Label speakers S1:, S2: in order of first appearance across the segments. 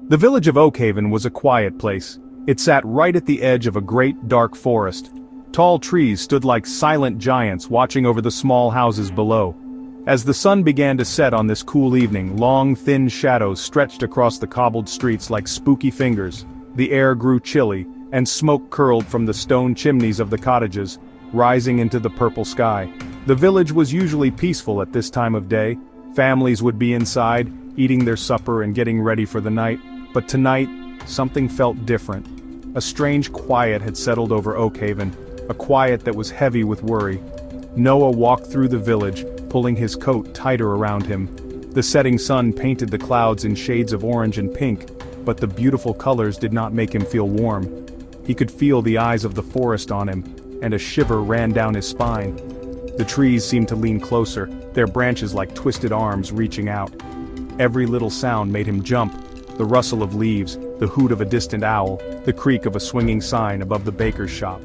S1: The village of Oakhaven was a quiet place. It sat right at the edge of a great dark forest. Tall trees stood like silent giants watching over the small houses below. As the sun began to set on this cool evening, long thin shadows stretched across the cobbled streets like spooky fingers. The air grew chilly, and smoke curled from the stone chimneys of the cottages, rising into the purple sky. The village was usually peaceful at this time of day. Families would be inside, eating their supper and getting ready for the night. But tonight, something felt different. A strange quiet had settled over Oakhaven, a quiet that was heavy with worry. Noah walked through the village, pulling his coat tighter around him. The setting sun painted the clouds in shades of orange and pink, but the beautiful colors did not make him feel warm. He could feel the eyes of the forest on him, and a shiver ran down his spine. The trees seemed to lean closer, their branches like twisted arms reaching out. Every little sound made him jump. The rustle of leaves, the hoot of a distant owl, the creak of a swinging sign above the baker's shop.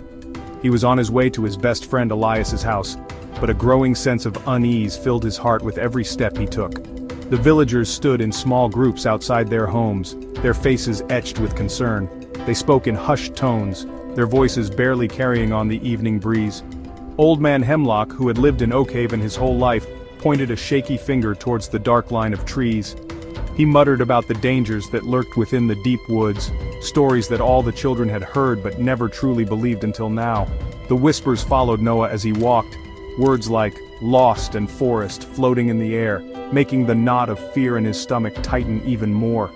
S1: He was on his way to his best friend Elias's house, but a growing sense of unease filled his heart with every step he took. The villagers stood in small groups outside their homes, their faces etched with concern. They spoke in hushed tones, their voices barely carrying on the evening breeze. Old Man Hemlock, who had lived in Oakhaven his whole life, pointed a shaky finger towards the dark line of trees. He muttered about the dangers that lurked within the deep woods, stories that all the children had heard but never truly believed until now. The whispers followed Noah as he walked, words like lost and forest floating in the air, making the knot of fear in his stomach tighten even more.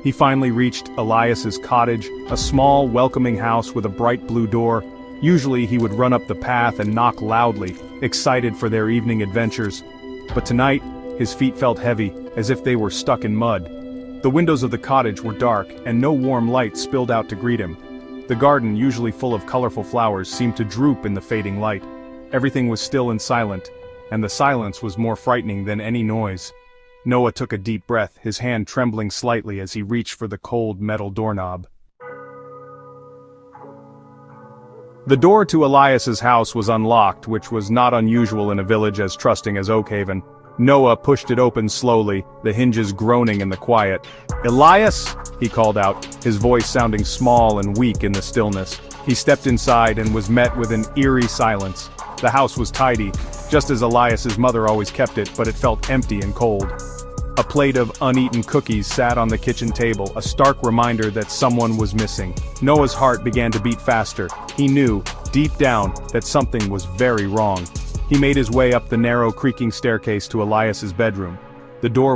S1: He finally reached Elias's cottage, a small, welcoming house with a bright blue door. Usually he would run up the path and knock loudly, excited for their evening adventures. But tonight, his feet felt heavy, as if they were stuck in mud. The windows of the cottage were dark, and no warm light spilled out to greet him. The garden, usually full of colorful flowers, seemed to droop in the fading light. Everything was still and silent, and the silence was more frightening than any noise. Noah took a deep breath, his hand trembling slightly as he reached for the cold metal doorknob. The door to Elias's house was unlocked, which was not unusual in a village as trusting as Oakhaven. Noah pushed it open slowly, the hinges groaning in the quiet. "Elias!" he called out, his voice sounding small and weak in the stillness. He stepped inside and was met with an eerie silence. The house was tidy, just as Elias's mother always kept it, but it felt empty and cold. A plate of uneaten cookies sat on the kitchen table, a stark reminder that someone was missing. Noah's heart began to beat faster. He knew, deep down, that something was very wrong. He made his way up the narrow creaking staircase to Elias's bedroom. The door was